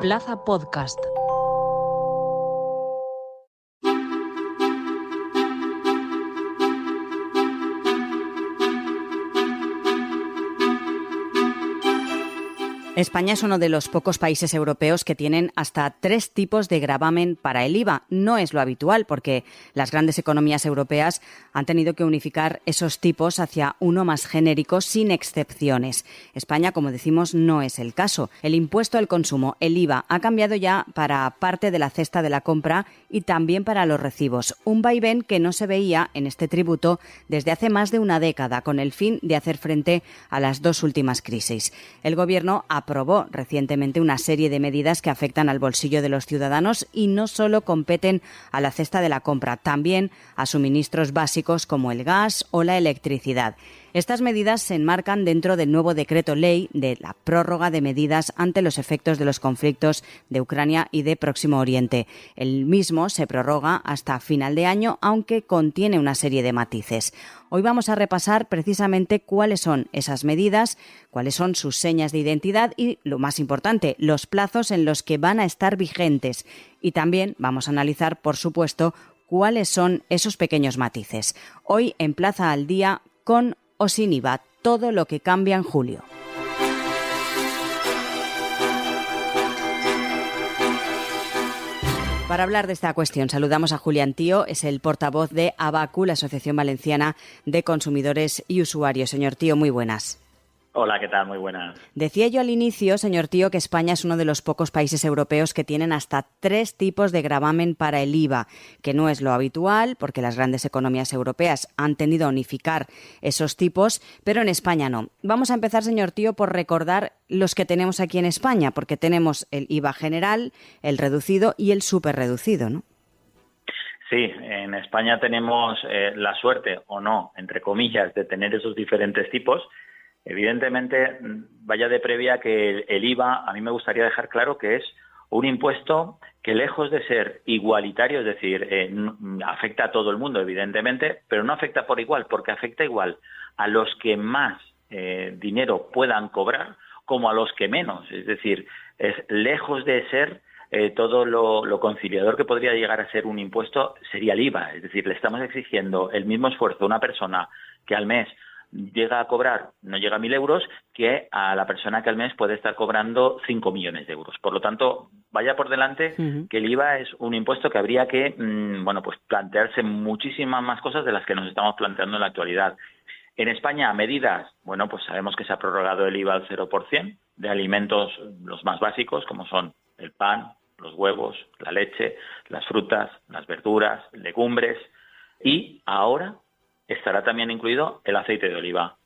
Plaza Podcast. España es uno de los pocos países europeos que tienen hasta 3 tipos de gravamen para el IVA. No es lo habitual porque las grandes economías europeas han tenido que unificar esos tipos hacia uno más genérico sin excepciones. España, como decimos, no es el caso. El impuesto al consumo, el IVA, ha cambiado ya para parte de la cesta de la compra y también para los recibos. Un vaivén que no se veía en este tributo desde hace más de una década con el fin de hacer frente a las 2 últimas crisis. El Gobierno aprobó recientemente una serie de medidas que afectan al bolsillo de los ciudadanos y no solo competen a la cesta de la compra, también a suministros básicos como el gas o la electricidad. Estas medidas se enmarcan dentro del nuevo decreto ley de la prórroga de medidas ante los efectos de los conflictos de Ucrania y de Próximo Oriente. El mismo se prorroga hasta final de año, aunque contiene una serie de matices. Hoy vamos a repasar precisamente cuáles son esas medidas, cuáles son sus señas de identidad y, lo más importante, los plazos en los que van a estar vigentes. Y también vamos a analizar, por supuesto, cuáles son esos pequeños matices. Hoy en Plaza al Día, con o sin IVA, todo lo que cambia en julio. Para hablar de esta cuestión, saludamos a Julián Tío, es el portavoz de ABACU, la Asociación Valenciana de Consumidores y Usuarios. Señor Tío, muy buenas. Hola, ¿qué tal? Muy buenas. Decía yo al inicio, señor Tío, que España es uno de los pocos países europeos que tienen hasta 3 tipos de gravamen para el IVA, que no es lo habitual porque las grandes economías europeas han tendido a unificar esos tipos, pero en España no. Vamos a empezar, señor Tío, por recordar los que tenemos aquí en España, porque tenemos el IVA general, el reducido y el superreducido, ¿no? Sí, en España tenemos la suerte, o no, entre comillas, de tener esos diferentes tipos. Evidentemente, vaya de previa que el IVA, a mí me gustaría dejar claro que es un impuesto que, lejos de ser igualitario, es decir, afecta a todo el mundo, evidentemente, pero no afecta por igual, porque afecta igual a los que más dinero puedan cobrar como a los que menos. Es decir, es lejos de ser todo lo conciliador que podría llegar a ser un impuesto, sería el IVA. Es decir, le estamos exigiendo el mismo esfuerzo a una persona que al mes llega a cobrar, no llega a 1.000 euros, que a la persona que al mes puede estar cobrando 5 millones de euros. Por lo tanto, vaya por delante que el IVA es un impuesto que habría que pues plantearse muchísimas más cosas de las que nos estamos planteando en la actualidad. En España, medidas, pues sabemos que se ha prorrogado el IVA al 0% de alimentos los más básicos, como son el pan, los huevos, la leche, las frutas, las verduras, legumbres, y ahora estará también incluido el aceite de oliva.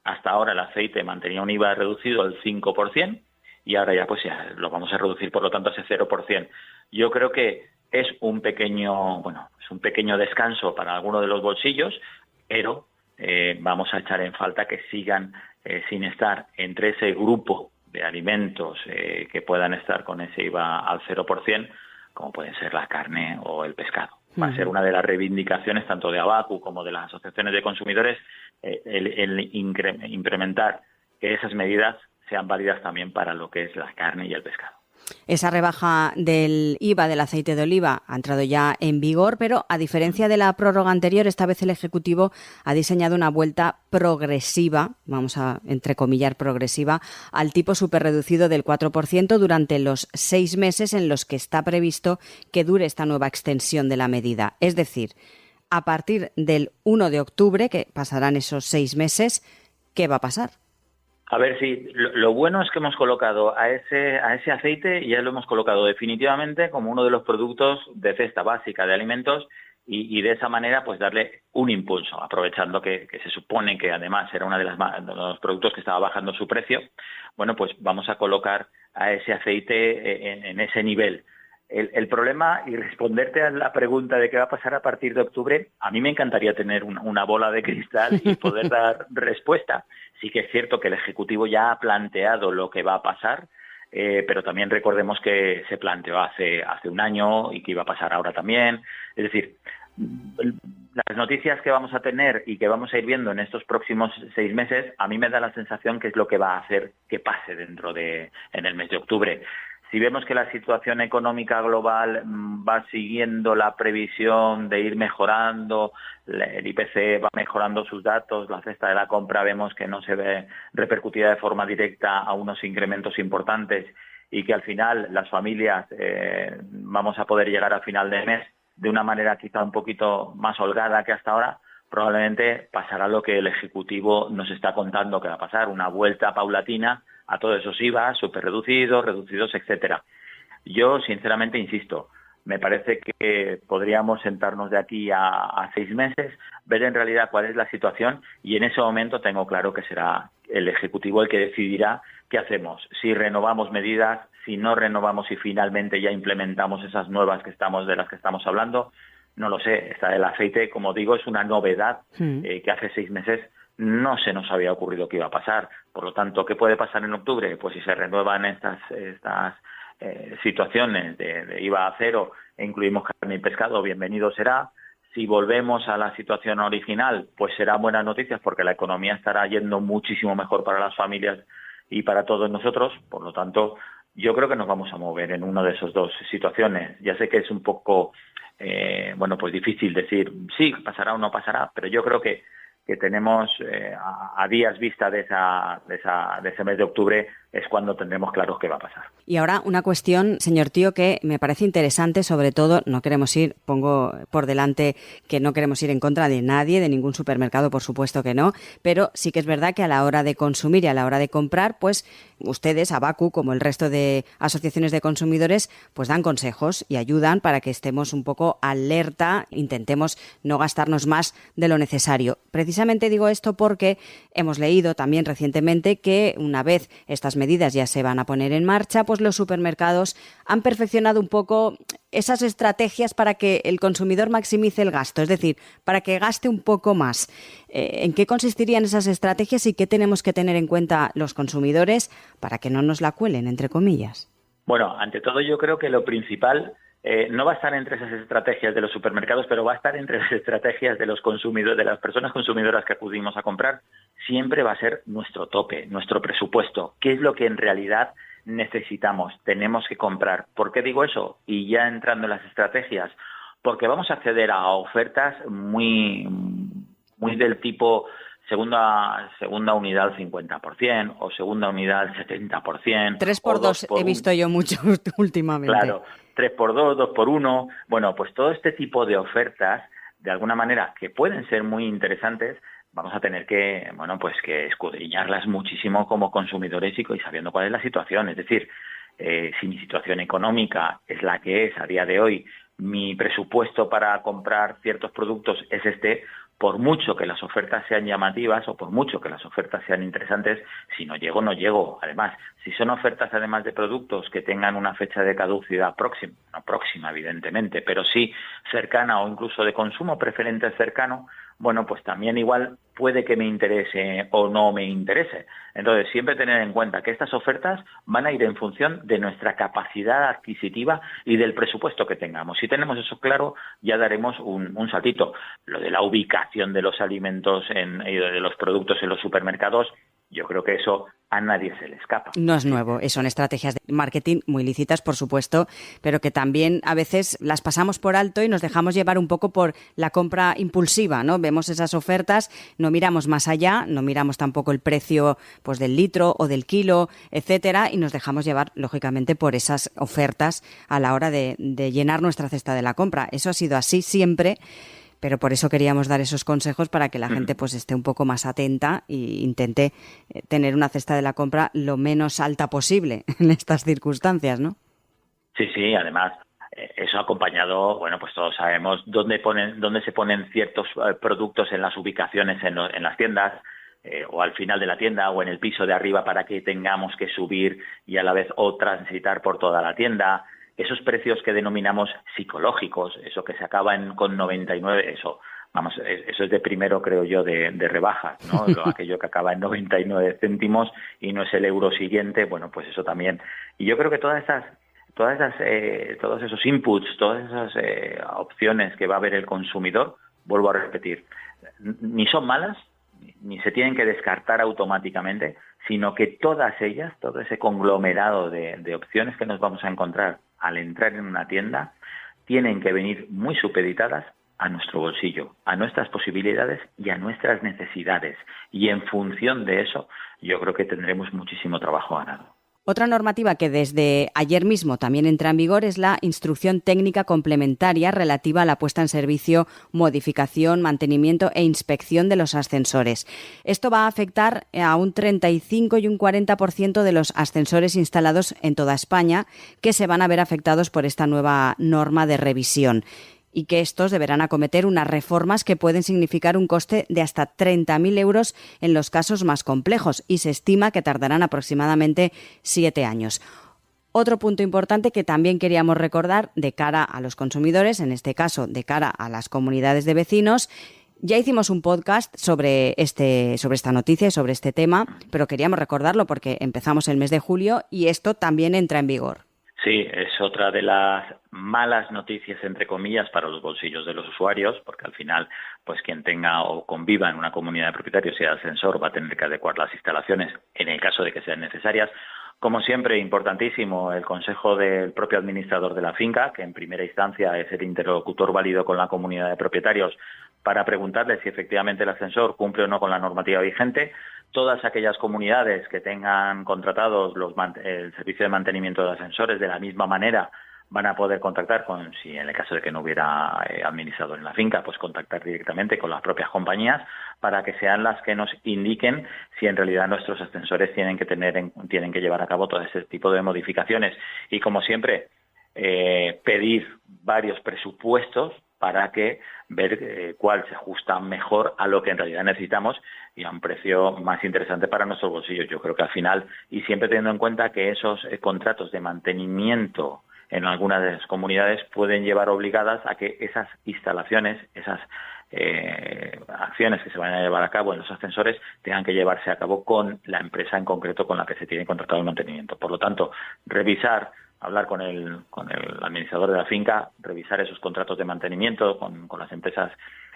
Hasta ahora el aceite mantenía un IVA reducido al 5% y ahora ya lo vamos a reducir, por lo tanto, a ese 0%. Yo creo que es un pequeño descanso para alguno de los bolsillos, pero vamos a echar en falta que sigan sin estar entre ese grupo de alimentos que puedan estar con ese IVA al 0%, como pueden ser la carne o el pescado. Va a ser una de las reivindicaciones tanto de ABACU como de las asociaciones de consumidores el incrementar que esas medidas sean válidas también para lo que es la carne y el pescado. Esa rebaja del IVA del aceite de oliva ha entrado ya en vigor, pero a diferencia de la prórroga anterior, esta vez el Ejecutivo ha diseñado una vuelta progresiva, vamos a entrecomillar progresiva, al tipo superreducido del 4% durante los 6 meses en los que está previsto que dure esta nueva extensión de la medida. Es decir, a partir del 1 de octubre, que pasarán esos 6 meses, ¿qué va a pasar? A ver, sí, lo bueno es que hemos colocado a ese aceite y ya lo hemos colocado definitivamente como uno de los productos de cesta básica de alimentos y de esa manera pues darle un impulso, aprovechando que se supone que además era uno de los productos que estaba bajando su precio. Bueno, pues vamos a colocar a ese aceite en ese nivel. El problema, y responderte a la pregunta de qué va a pasar a partir de octubre, a mí me encantaría tener una bola de cristal y poder dar respuesta. Sí que es cierto que el Ejecutivo ya ha planteado lo que va a pasar, pero también recordemos que se planteó hace un año y que iba a pasar ahora también. Es decir, las noticias que vamos a tener y que vamos a ir viendo en estos próximos 6 meses, a mí me da la sensación que es lo que va a hacer que pase en el mes de octubre. Si vemos que la situación económica global va siguiendo la previsión de ir mejorando, el IPC va mejorando sus datos, la cesta de la compra vemos que no se ve repercutida de forma directa a unos incrementos importantes y que al final las familias vamos a poder llegar al final de mes de una manera quizá un poquito más holgada que hasta ahora, probablemente pasará lo que el Ejecutivo nos está contando que va a pasar, una vuelta paulatina a todos esos IVA súper reducidos, etcétera. Yo, sinceramente, insisto, me parece que podríamos sentarnos de aquí a 6 meses, ver en realidad cuál es la situación y en ese momento tengo claro que será el Ejecutivo el que decidirá qué hacemos, si renovamos medidas, si no renovamos y finalmente ya implementamos esas nuevas de las que estamos hablando. No lo sé, esta del aceite, como digo, es una novedad que hace 6 meses no se nos había ocurrido que iba a pasar. Por lo tanto, ¿qué puede pasar en octubre? Pues si se renuevan estas situaciones de IVA a cero e incluimos carne y pescado, bienvenido será. Si volvemos a la situación original, pues serán buenas noticias porque la economía estará yendo muchísimo mejor para las familias y para todos nosotros. Por lo tanto, yo creo que nos vamos a mover en una de esas dos situaciones. Ya sé que es un poco, pues difícil decir sí, pasará o no pasará, pero yo creo que tenemos a días vista de ese mes de octubre es cuando tendremos claro qué va a pasar. Y ahora una cuestión, señor Tío, que me parece interesante, sobre todo, pongo por delante que no queremos ir en contra de nadie, de ningún supermercado, por supuesto que no, pero sí que es verdad que a la hora de consumir y a la hora de comprar, pues ustedes, Abacu, como el resto de asociaciones de consumidores, pues dan consejos y ayudan para que estemos un poco alerta, intentemos no gastarnos más de lo necesario. Precisamente digo esto porque hemos leído también recientemente que una vez estas medidas ya se van a poner en marcha, pues los supermercados han perfeccionado un poco esas estrategias para que el consumidor maximice el gasto, es decir, para que gaste un poco más. ¿En qué consistirían esas estrategias y qué tenemos que tener en cuenta los consumidores para que no nos la cuelen, entre comillas? Bueno, ante todo yo creo que lo principal no va a estar entre esas estrategias de los supermercados, pero va a estar entre las estrategias de los consumidores, de las personas consumidoras que acudimos a comprar. Siempre va a ser nuestro tope, nuestro presupuesto. ¿Qué es lo que en realidad necesitamos, tenemos que comprar? ¿Por qué digo eso? Y ya entrando en las estrategias, porque vamos a acceder a ofertas muy del tipo segunda unidad al 50% o segunda unidad al 70%. 3x2 he visto yo mucho últimamente. Claro, 3x2, 2x1. Bueno, pues todo este tipo de ofertas, de alguna manera, que pueden ser muy interesantes, vamos a tener que escudriñarlas muchísimo como consumidores y sabiendo cuál es la situación. Es decir, si mi situación económica es la que es a día de hoy, mi presupuesto para comprar ciertos productos es por mucho que las ofertas sean llamativas o por mucho que las ofertas sean interesantes, si no llego, no llego. Además, si son ofertas además de productos que tengan una fecha de caducidad próxima, no próxima evidentemente, pero sí cercana o incluso de consumo preferente cercano, bueno, pues también igual puede que me interese o no me interese. Entonces, siempre tener en cuenta que estas ofertas van a ir en función de nuestra capacidad adquisitiva y del presupuesto que tengamos. Si tenemos eso claro, ya daremos un saltito. Lo de la ubicación de los alimentos y de los productos en los supermercados, yo creo que eso a nadie se le escapa. No es nuevo, son estrategias de marketing muy lícitas, por supuesto, pero que también a veces las pasamos por alto y nos dejamos llevar un poco por la compra impulsiva, ¿no? Vemos esas ofertas, no miramos más allá, no miramos tampoco el precio pues del litro o del kilo, etcétera, y nos dejamos llevar, lógicamente, por esas ofertas a la hora de llenar nuestra cesta de la compra. Eso ha sido así siempre. Pero por eso queríamos dar esos consejos para que la gente pues esté un poco más atenta e intente tener una cesta de la compra lo menos alta posible en estas circunstancias, ¿no? Sí, además eso acompañado, bueno, pues todos sabemos dónde se ponen ciertos productos en las ubicaciones en las tiendas, o al final de la tienda o en el piso de arriba para que tengamos que subir y a la vez o transitar por toda la tienda. Esos precios que denominamos psicológicos, eso que se acaba con 99, eso es de primero, creo yo, de rebajas, ¿no? Aquello que acaba en 99 céntimos y no es el euro siguiente, bueno, pues eso también. Y yo creo que todos esos inputs, todas esas opciones que va a ver el consumidor, vuelvo a repetir, ni son malas, ni se tienen que descartar automáticamente, sino que todas ellas, todo ese conglomerado de opciones que nos vamos a encontrar al entrar en una tienda, tienen que venir muy supeditadas a nuestro bolsillo, a nuestras posibilidades y a nuestras necesidades. Y en función de eso, yo creo que tendremos muchísimo trabajo ganado. Otra normativa que desde ayer mismo también entra en vigor es la Instrucción Técnica Complementaria relativa a la puesta en servicio, modificación, mantenimiento e inspección de los ascensores. Esto va a afectar a un 35 y un 40% de los ascensores instalados en toda España, que se van a ver afectados por esta nueva norma de revisión, y que estos deberán acometer unas reformas que pueden significar un coste de hasta 30.000 euros en los casos más complejos, y se estima que tardarán aproximadamente 7 años. Otro punto importante que también queríamos recordar de cara a los consumidores, en este caso de cara a las comunidades de vecinos. Ya hicimos un podcast sobre esta noticia y sobre este tema, pero queríamos recordarlo porque empezamos el mes de julio y esto también entra en vigor. Sí, es otra de las malas noticias, entre comillas, para los bolsillos de los usuarios, porque al final, pues quien tenga o conviva en una comunidad de propietarios y ascensor va a tener que adecuar las instalaciones en el caso de que sean necesarias. Como siempre, importantísimo el consejo del propio administrador de la finca, que en primera instancia es el interlocutor válido con la comunidad de propietarios para preguntarle si efectivamente el ascensor cumple o no con la normativa vigente. Todas aquellas comunidades que tengan contratados el servicio de mantenimiento de ascensores de la misma manera van a poder contactar con, si en el caso de que no hubiera administrador en la finca, pues contactar directamente con las propias compañías para que sean las que nos indiquen si en realidad nuestros ascensores tienen que llevar a cabo todo ese tipo de modificaciones. Y como siempre, pedir varios presupuestos para ver cuál se ajusta mejor a lo que en realidad necesitamos y a un precio más interesante para nuestros bolsillos. Yo creo que al final, y siempre teniendo en cuenta que esos contratos de mantenimiento en algunas de las comunidades pueden llevar obligadas a que esas instalaciones, esas acciones que se van a llevar a cabo en los ascensores tengan que llevarse a cabo con la empresa en concreto con la que se tiene contratado el mantenimiento. Por lo tanto, hablar con el administrador de la finca, revisar esos contratos de mantenimiento con las empresas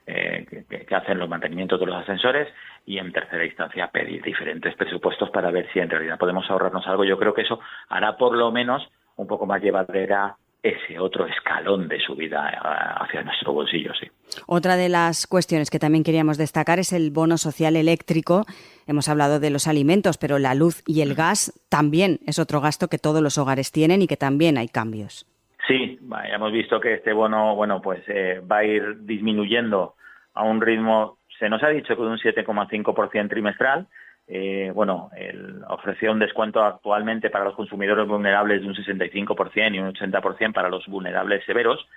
que hacen los mantenimientos de los ascensores y en tercera instancia pedir diferentes presupuestos para ver si en realidad podemos ahorrarnos algo. Yo creo que eso hará por lo menos un poco más llevadera ese otro escalón de subida hacia nuestro bolsillo, sí. Otra de las cuestiones que también queríamos destacar es el bono social eléctrico. Hemos hablado de los alimentos, pero la luz y el gas también es otro gasto que todos los hogares tienen y que también hay cambios. Sí, hemos visto que este bono, va a ir disminuyendo a un ritmo, se nos ha dicho que de un 7,5% trimestral. Ofrecía un descuento actualmente para los consumidores vulnerables de un 65% y un 80% para los vulnerables severos.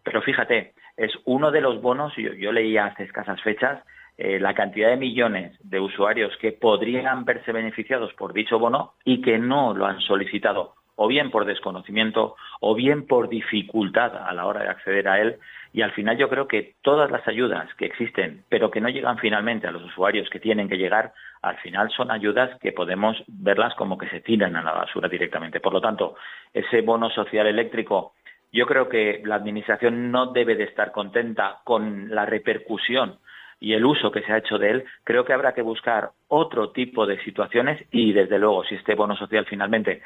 Pero fíjate, es uno de los bonos, yo leía hace escasas fechas, la cantidad de millones de usuarios que podrían verse beneficiados por dicho bono y que no lo han solicitado, o bien por desconocimiento, o bien por dificultad a la hora de acceder a él. Y al final yo creo que todas las ayudas que existen, pero que no llegan finalmente a los usuarios que tienen que llegar, al final son ayudas que podemos verlas como que se tiran a la basura directamente. Por lo tanto, ese bono social eléctrico, yo creo que la Administración no debe de estar contenta con la repercusión y el uso que se ha hecho de él. Creo que habrá que buscar otro tipo de situaciones y, desde luego, si este bono social finalmente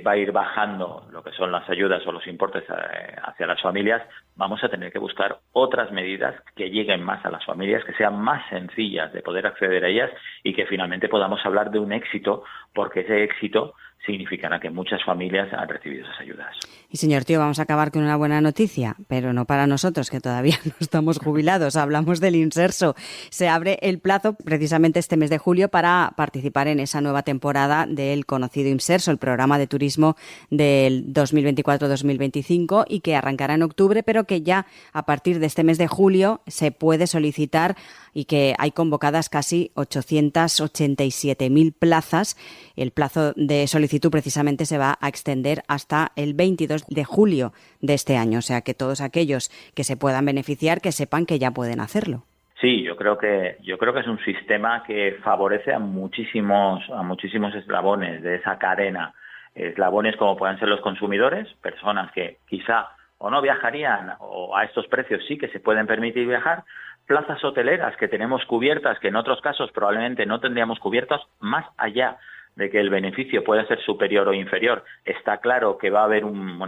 va a ir bajando lo que son las ayudas o los importes hacia las familias, vamos a tener que buscar otras medidas que lleguen más a las familias, que sean más sencillas de poder acceder a ellas y que finalmente podamos hablar de un éxito, porque ese éxito significará que muchas familias han recibido esas ayudas. Y señor Tío, vamos a acabar con una buena noticia, pero no para nosotros, que todavía no estamos jubilados. Hablamos del Inserso. Se abre el plazo precisamente este mes de julio para participar en esa nueva temporada del conocido Inserso, el programa de turismo del 2024-2025, y que arrancará en octubre, pero que ya a partir de este mes de julio se puede solicitar y que hay convocadas casi 887.000 plazas. El plazo de solicitud precisamente se va a extender hasta el 22 de julio de este año, o sea que todos aquellos que se puedan beneficiar, que sepan que ya pueden hacerlo. Sí, yo creo que es un sistema que favorece a muchísimos eslabones de esa cadena. Eslabones como puedan ser los consumidores, personas que quizá o no viajarían o a estos precios sí que se pueden permitir viajar, plazas hoteleras que tenemos cubiertas, que en otros casos probablemente no tendríamos cubiertas, más allá de que el beneficio pueda ser superior o inferior, está claro que va a haber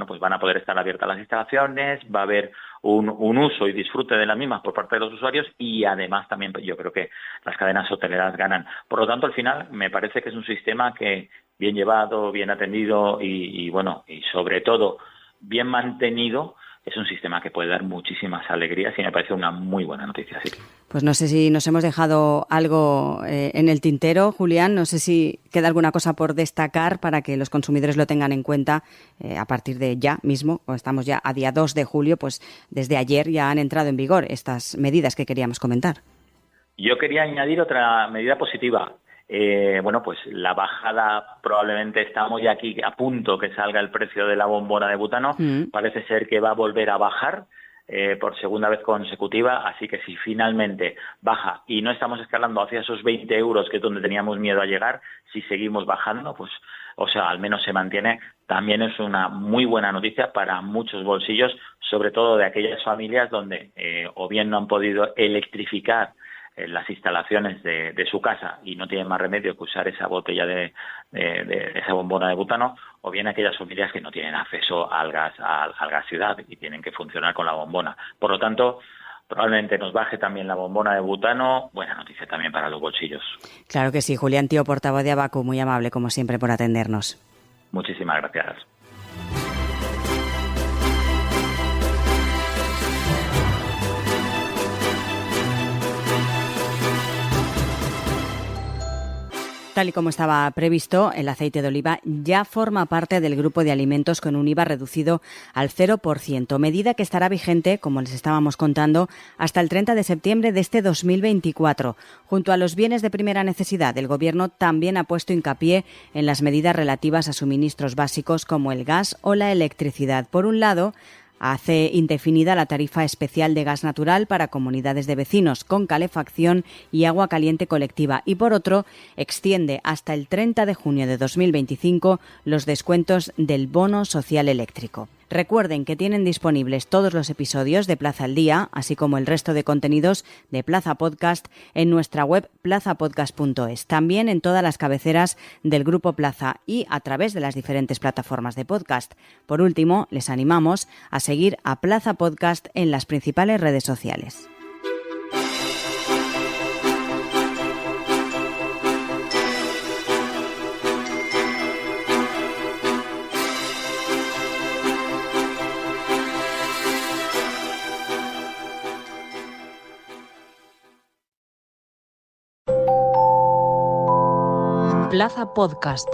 pues van a poder estar abiertas las instalaciones, va a haber un uso y disfrute de las mismas por parte de los usuarios y además también yo creo que las cadenas hoteleras ganan. Por lo tanto, al final me parece que es un sistema que bien llevado, bien atendido y sobre todo bien mantenido, es un sistema que puede dar muchísimas alegrías y me parece una muy buena noticia, sí. Pues no sé si nos hemos dejado algo en el tintero, Julián. No sé si queda alguna cosa por destacar para que los consumidores lo tengan en cuenta a partir de ya mismo, o estamos ya a día 2 de julio, pues desde ayer ya han entrado en vigor estas medidas que queríamos comentar. Yo quería añadir otra medida positiva. Pues la bajada, probablemente estamos ya aquí a punto que salga el precio de la bombona de butano. Parece ser que va a volver a bajar por segunda vez consecutiva, así que si finalmente baja y no estamos escalando hacia esos 20 euros, que es donde teníamos miedo a llegar, si seguimos bajando, al menos se mantiene, también es una muy buena noticia para muchos bolsillos, sobre todo de aquellas familias donde o bien no han podido electrificar las instalaciones de su casa y no tienen más remedio que usar esa botella de esa bombona de butano, o bien aquellas familias que no tienen acceso al gas ciudad y tienen que funcionar con la bombona. Por lo tanto, probablemente nos baje también la bombona de butano. Buena noticia también para los bolsillos. Claro que sí. Julián Tío, portavoz de Abacu, muy amable como siempre por atendernos. Muchísimas gracias. Tal y como estaba previsto, el aceite de oliva ya forma parte del grupo de alimentos con un IVA reducido al 0%, medida que estará vigente, como les estábamos contando, hasta el 30 de septiembre de este 2024. Junto a los bienes de primera necesidad, el Gobierno también ha puesto hincapié en las medidas relativas a suministros básicos como el gas o la electricidad. Por un lado, hace indefinida la tarifa especial de gas natural para comunidades de vecinos con calefacción y agua caliente colectiva y, por otro, extiende hasta el 30 de junio de 2025 los descuentos del bono social eléctrico. Recuerden que tienen disponibles todos los episodios de Plaza al Día, así como el resto de contenidos de Plaza Podcast en nuestra web plazapodcast.es, también en todas las cabeceras del Grupo Plaza y a través de las diferentes plataformas de podcast. Por último, les animamos a seguir a Plaza Podcast en las principales redes sociales. Plaza Podcast.